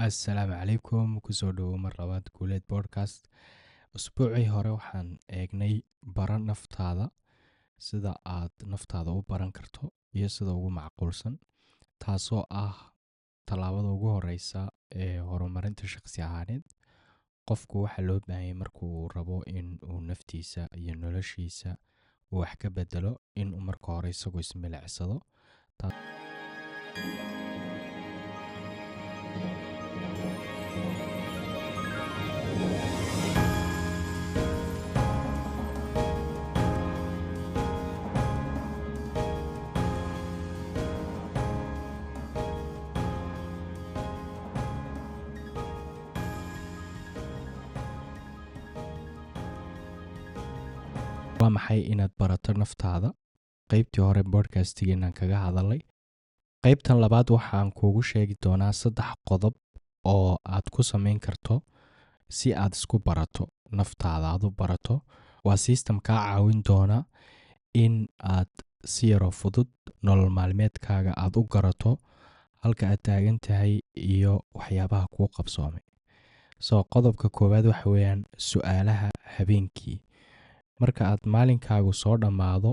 Assalaamu calaykum kusoo dhowow mar labaad guuleed podcast. Usbuucii hore waxaan eegnay bara naftaada, sida aad naftaada u baran karto iyo sida ugu macquulsan, taasoo ah tallaabada ugu horeysa ee horumarinta shakhsi ahaaneed. Qofku waxaa loo baahanyay markuu rabo in uu naftiisa iyo noloshiisa uu wax ka bedelo inuu marka hore isagu ismilicsado. Waa maxay inaad barato naftaada? Qaybtii hore podcastigeenan kaga hadalay. Qaybtan labaad waxaan kuugu sheegi doonaa 3 qodob oo aad ku samayn karto si aad isku barato naftaada aad u barato. Waa system kaa caawin doona in aad si yaro fudud nolol maalmeedkaaga aad u garato halka aad taagan tahay iyo waxyaabaha kuu qabsoomay. Qodobka koowaad waxa weeyaan su'aalaha habeenkii. Marka aad maalinkaagu soo dhammaado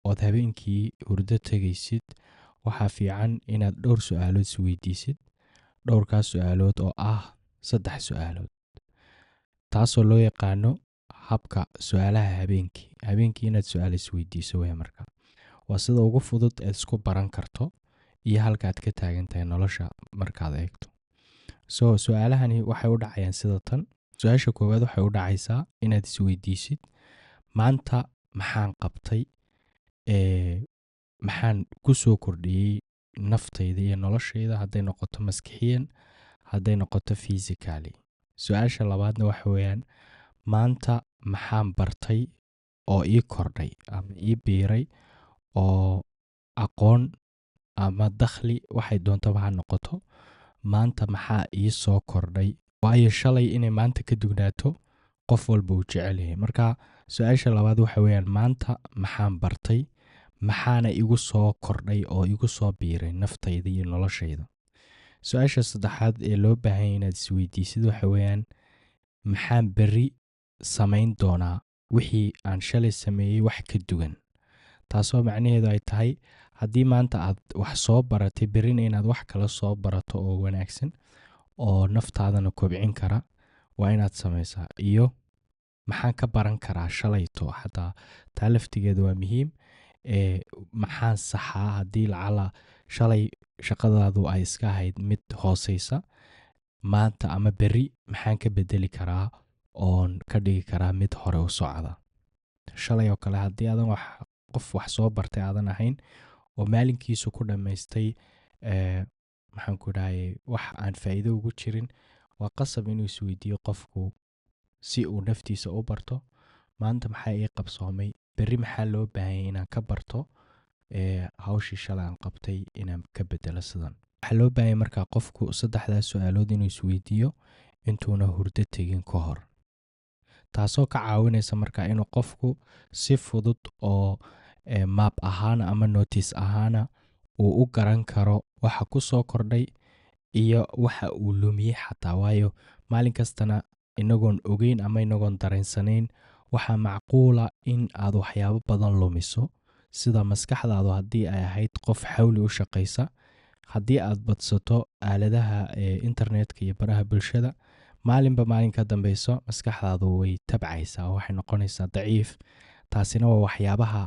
ood habeenkii hurdo tegaysid, waxaa fiican inaad dhowr su'aalood isweydiisid. Dhowrkaas su'aalood oo ah 3 su'aalood, taasoo loo yaqaano habka su'aalaha habeenkii. Habeenkii inaad su'aalo isweydiiso weeye markaa. Waa sida ugu fudud ee isku baran karto iyo halka aad ka taagan tahay nolosha markaad eegto. Su'aalahani waxay u dhacayaan sida tan. Su'aasha koowaad waxay u dhacaysaa inaad isweydiisid maanta maxaan qabtay, maxaan ku soo kordhiyey naftayda iyo noloshayda, hadday noqoto maskixiyan, hadday noqoto physically. Su'aasha labaadna waxa weeyaan maanta maxaan bartay oo ii kordhay ama ii biiray oo aqoon ama dakhli waxay doontaba ha noqoto. Maanta maxaa ii soo kordhay, waayo shalay inay maanta ka dugnaato qof walba uu jecel yahay. Marka su'aasha labaad waxa weeyaan maanta maxaan bartay, maxaana igu soo kordhay oo igu soo biiray naftayda iyo noloshayda. Su'aasha saddexaad ee loo baahan yahay inaad isweydiisid waxa weeyaan maxaan berri samayn doonaa wixii aan shalay sameeyey wax ka duwan. Taasoo macnaheedu ay tahay haddii maanta aad wax soo baratay, berrina inaad wax kala soo barato oo wanaagsan oo naftaadana kobcin kara waa inaad samaysaa. Iyo maxaan ka baran karaa shalayto, xataa taa laftigeeda waa muhiim. Maxaan saxaa haddii lacala shalay shaqadaadu ay iska ahayd mid hooseysa, maanta ama berri maxaan ka bedeli karaa oon ka dhigi karaa mid hore u socda. Shalay oo kale haddii aadan qof wax soo bartay aadan ahayn oo maalinkiisu ku dhammaystay maxaan ku dhahay wax aan faa'iido ugu jirin, waa qasab inuu isweydiiyo qofku si uu naftiisa u barto. Maanta maxaa ii qabsoomay, berri maxaa loo baahanyay inaan ka barto hawshii shalay aan qabtay inaan ka bedelo sidan. Waxaa loo baahanyay markaa qofku 3daas su'aalood inuu isweydiiyo intuuna hurdo tegin ka hor, taasoo ka caawinaysa markaa inuu qofku si fudud oo map ahaan ama notice ahaana uu u garan karo waxa ku soo kordhay iyo waxa uu lumiyey xataa. Waayo maalin kastana inagoon ogeyn ama inagoon dareensanayn waxaa macquula in aad waxyaabo badan lumiso, sida maskaxdaadu haddii ay ahayd qof xawli u shaqaysa. Haddii aad badsato aaladaha internetka iyo baraha bulshada, maalinba maalin ka dambeyso maskaxdaadu way tabcaysaa oo waxay noqonaysaa daciif. Taasina waa waxyaabaha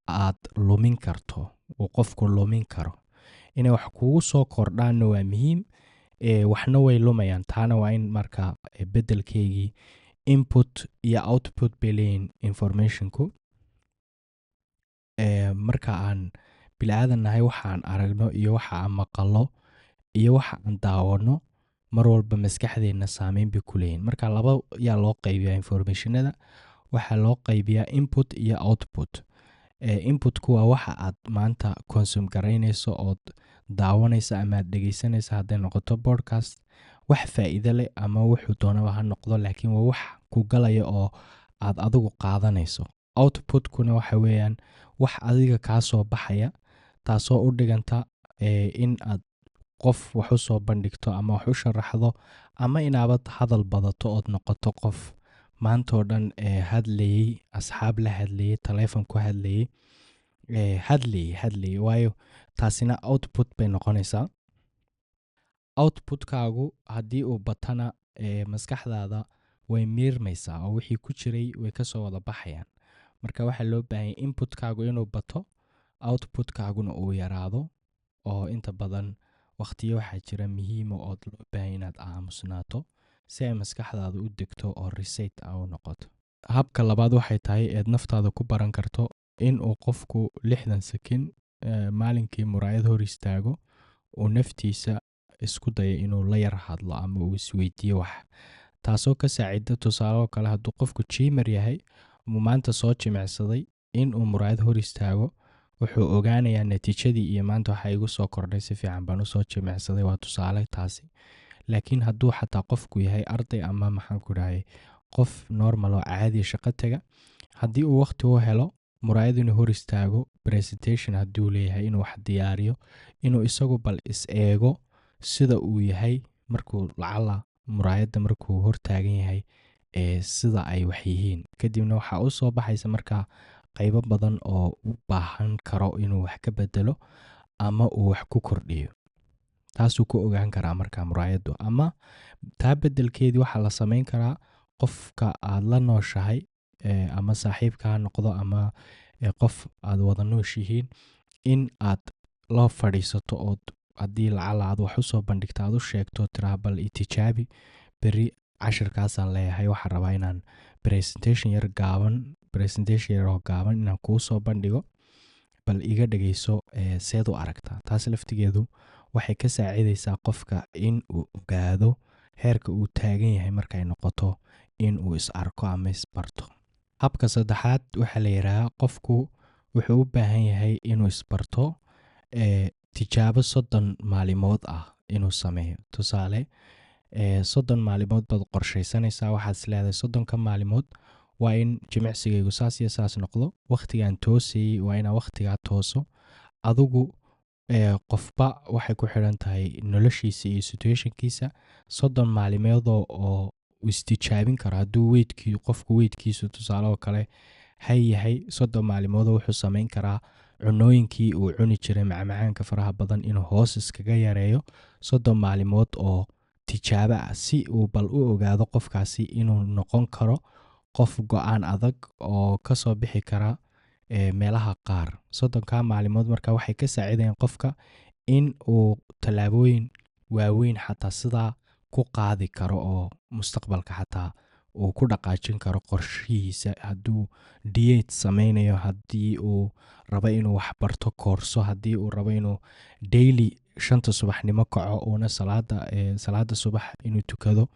aad lumin karto, uu qofku lumin karo. Inay wax kugu soo kordhaanna waa muhiim, waxna way lumayaan. Taana waa in markaa beddelkeygii input iyo output bay leeyihiin informationku. Marka aan bilaadan nahay waxaan aragno iyo waxa aan maqalno iyo waxa aan daawano mar walba maskaxdeenna saameyn bay ku leeyihiin. Marka 2 yaa loo qaybiyaa informationada. Waxaa loo qaybiyaa input iyo output. Inputku waa waxa aad maanta consume garaynayso ood daawanaysa ama aad dhegaysanaysa, hadday noqoto podcast, wax faa'iido leh ama wuxuu doonaba ha noqdo, laakiin waa wax ku galaya oo aad adigu qaadanayso. Outputkuna waxa weeyaan wax adiga kaa soo baxaya, taasoo u dhiganta in aad qof wax u soo bandhigto ama wax u sharaxdo, ama inaabad hadal badato ood noqoto qof maantoo dhan hadlayey, asxaab la hadlayey, taleefon ku hadlayey, hadlayey, waayo taasina output bay noqonaysaa. Outputkaagu haddii uu batana maskaxdaada way miirmaysaa oo wixii ku jiray way ka soo wada baxayaan. Marka waxaa loo baahanya inputkaagu inuu bato, outputkaaguna uu yaraado, oo inta badan waqtiyo waxaa jira muhiima ood loo baahanya inaad aamusnaato si ay maskaxdaada u degto oo reset u noqoto. Habka labaad waxay tahay eed naftaada ku baran karto in uu qofku 60 sekin maalinkii muraayad hor istaago, uu naftiisa isku daya inuu la yar hadlo ama uu isweydiiyo wax, taasoo ka saacida. Tusaale oo kale, hadduu qofku jiimar yahay uu maanta soo jimicsaday, in uu muraayad hor istaago, wuxuu ogaanayaa natiijadii iyo maanta waxaa igu soo kordhay, si fiican baan usoo jimicsaday. waa tusaale taasi. Laakiin hadduu xataa qofku yahay arday ama maxaan ku dhahay qof normal oo caadiya shaqo taga, haddii uu waqti u helo muraayad inuu hor istaago, presentation hadduu leeyahay, inuu wax diyaariyo, inuu isagu bal is eego sida uu yahay markuu lacala muraayadda markuu hor taagan yahay, sida ay wax yihiin. Kadibna waxaa u soo baxaysa markaa qaybo badan oo u baahan karo inuu wax ka bedelo ama uu wax ku kordhiyo. taasuu ku ogaan karaa markaa muraayaddu. Ama taa beddelkeedii waxaa la samayn karaa qofka aad la nooshahay, ama saaxiibka ha noqdo ama qof aad wada nooshihiin, in aad la fadhiisato ood haddii lacala aad wax u soo bandhigta aad u sheegto, tiraa bal itijaabi, beri cashirkaasaan leeyahay, waxaan rabaa inaan presentation yaroo gaaban inaan kuu soo bandhigo, bal iga dhegeyso, seed u aragtaa. taas laftigeedu waxay ka saacidaysaa qofka in uu ogaado heerka uu taagan yahay markay noqoto in uu is arko ama isbarto. Habka saddexaad waxaa la yidhaahaa qofku wuxuu u baahan yahay inuu isbarto tijaabo 30 maalimood ah inuu sameeyo. Tusaale, 30 maalimood baad qorshaysanaysaa, waxaad is leedahay 30ka maalimood waa in jimicsigaygu saas iyo saas noqdo, waqtigaan toosayey waa inaa waqtigaa tooso. Adigu qofba waxay ku xidhan tahay noloshiisa iyo situationkiisa. 30 maalimoodoo oo istijaabin karo. Hadduu qofku weydkiisu tusaale oo kale hay yahay, 30 maalimoodoo wuxuu samayn karaa cunooyinkii uu cuni jiray macmacaanka faraha badan inuu hoos iskaga yareeyo 30 maalimood oo tijaabo ah, si uu bal u ogaado qofkaasi inuu noqon karo qof go'aan adag oo ka soo bixi kara meelaha qaar. 30ka maalimood marka waxay ka saacidayaan qofka in uu tallaabooyin waaweyn xataa sidaa ku qaadi karo, oo mustaqbalka xataa uu ku dhaqaajin karo qorshihiisa. Hadduu diet samaynayo, haddii uu rabo inuu wax barto koorso, haddii uu rabo inuu daily 5 subaxnimo kaco uuna salaada subax inuu tukado,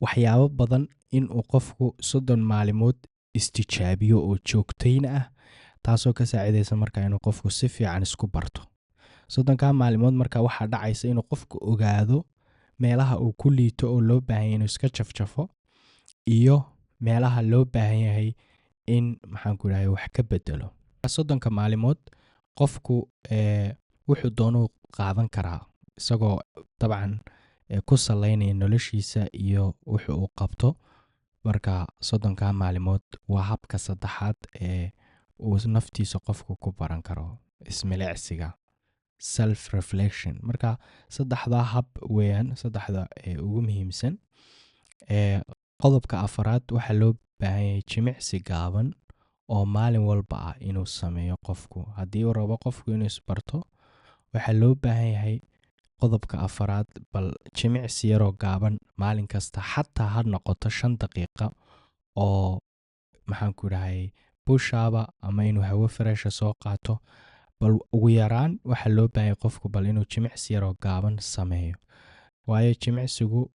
waxyaabo badan inuu qofku 30 maalimood istijaabiyo oo joogtayn ah, taasoo ka saacidaysa markaa inuu qofku si fiican isku barto. 30ka maalimood markaa waxaa dhacaysa inuu qofku ogaado meelaha uu ku liito oo loo baahan yahay inuu iska jafjafo, iyo meelaha loo baahan yahay in maxaan ku dhahay wax ka bedelo. 30ka maalimood qofku wuxuu doonuu qaadan karaa, isagoo dabcan ku salaynaya noloshiisa iyo wuxuu uu qabto. Marka 30ka maalimood waa habka saddexaad ee uu naftiisa qofku ku baran karo ismilicsiga, self reflection. Marka saddexdaa hab weeyaan saddexda ugu muhiimsan. Qodobka afaraad waxaa loo baahan yahay jimicsi gaaban oo maalin walba ah inuu sameeyo qofku. Haddii uu rabo qofku inuu isbarto, waxaa loo baahan yahay qodobka afaraad, bal jimicsi yaroo gaaban maalin kasta, xataa ha noqoto 5 daqiiqa oo maxaan ku dhahay bushaba, ama inuu hawo fresha soo qaato. bal ugu yaraan waxaa loo baahan yahay qofku bal inuu jimicsi yaroo gaaban sameeyo, waayo jimicsigu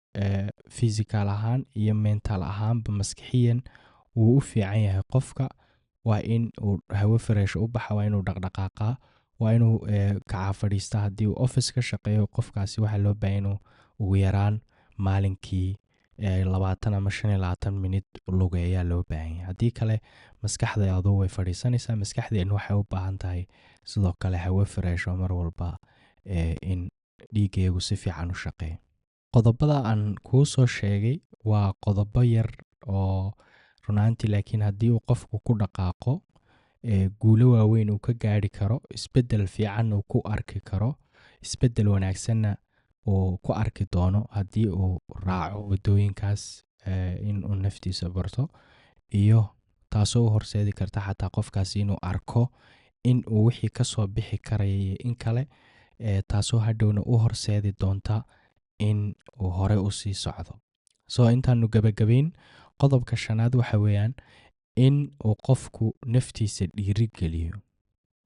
physical ahaan iyo mental ahaanba maskixiyan wuu u fiican yahay qofka. Waa in uu hawo fresh u baxa, waa inuu dhaqdhaqaaqaa, waa inuu kaca fadhiista. Haddii uu office ka shaqeeyo, qofkaasi waxaa loo baahan inuu ugu yaraan maalinkii 20 ama 25 minit lugeeyaa loo baahan yahay. Haddii kale maskaxdaadu way fadhiisanaysaa. Maskaxdeennu waxay u baahan tahay sidoo kale hawo fresh oo mar walba in dhiiggeegu si fiican u shaqeeyo. Qodobada aan kuu soo sheegay waa qodobo yar oo runaantii, laakiin haddii uu qofku ku dhaqaaqo guulo waaweyn uu ka gaari karo, isbeddel fiican uu ku arki karo, isbeddel wanaagsanna uu ku arki doono haddii uu raaco waddooyinkaas inuu naftiisa barto, iyo taasoo u horseedi karta xataa qofkaasi inuu arko in uu wixii ka soo bixi karaya iyo in kale, taasoo hadhowna u horseedi doonta in uu hore u sii socdo. So intaanu gabagabayn, qodobka 5aad waxa weeyaan in uu qofku naftiisa dhiirigeliyo.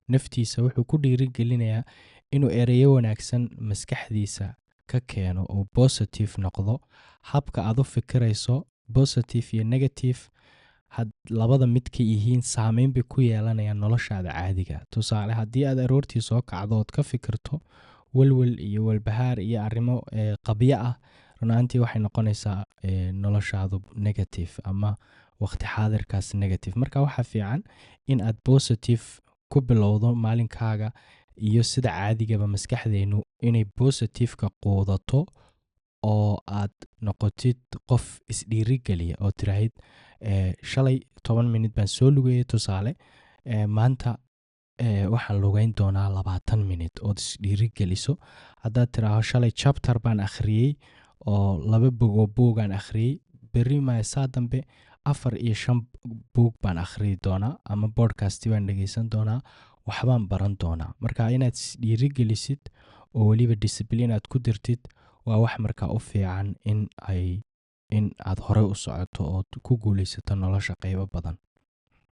Naftiisa wuxuu ku dhiirigelinayaa inuu ereyo wanaagsan maskaxdiisa ka keeno oo positive noqdo. Habka aad u fikirayso, positive iyo negative, labada mid ka yihiin saameyn bay ku yeelanayaan noloshaada caadiga. Tusaale, haddii aad aroortii soo kacdo ood ka fikirto walwal iyo walbahaar iyo arrimo qabyo ah, runaantii waxay noqonaysaa noloshaadu negative ama waqti xaadirkaas negative. Marka waxaa fiican in aad positive ku bilowdo maalinkaaga, iyo sida caadigaba maskaxdeennu inay positiveka quudato oo aad noqotid qof isdhiirigeliya oo tiraahid shalay 10 minute baan soo lugeeyey tusaale, maanta waxaan lugeyn doonaa 20 minute ood isdhiirigeliso. Haddaad tiraaho shalay chapter baan akhriyey oo 2 buugaan akhriyey, berri maasaa dambe 4 iyo 5 buug baan akhriyi doonaa ama podcast baan dhegeysan doonaa, waxbaan baran doonaa. Marka inaad isdhiirigelisid oo weliba discipline aad ku dirtid waa wax markaa u fiican in aad hore u socoto ood ku guulaysato nolosha qaybo badan.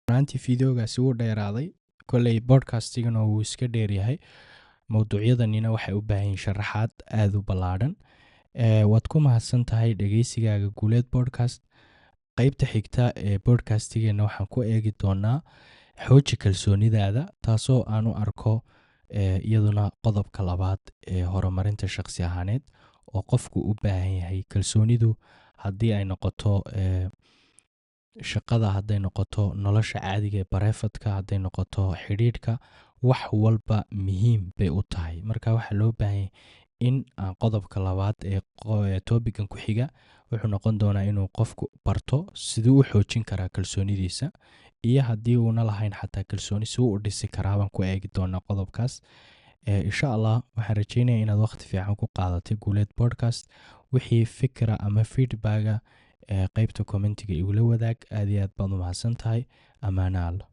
runtii videogaasi wuu dheeraaday, kolley podcastigana wuu iska dheeryahay, mawduucyadanina waxay u baahan yihiin sharaxaad aad u ballaadhan. Waad ku mahadsan tahay dhegeysigaaga Guuleed Podcast. Qaybta xigta ee podcastigeenna waxaan ku eegi doonaa xooji kalsoonidaada, taasoo aan u arko iyaduna qodobka 2aad ee horumarinta shakhsi ahaaneed oo qofku u baahan yahay. Kalsoonidu haddii ay noqoto shaqada, hadday noqoto nolosha caadiga ee bareefadka, hadday noqoto xidhiidhka, wax walba muhiim bay u tahay. Marka waxaa loo baahan yahay in aan qodobka 2aad ee topican ku xiga wuxuu noqon doonaa inuu qofku barto siduu u xoojin karaa kalsoonidiisa, iyo haddii uuna lahayn xataa kalsooni siduu u dhisi karaa baan ku eegi doonaa qodobkaas. Insha Allah waxaan rajaynayaa inaad waqti fiican ku qaadatay Guuleed Podcast. Wixii fikra ama feedbacka qaybta commentiga igula wadaag. Aad iyo aad baad u mahadsan tahay. Amaana Allah.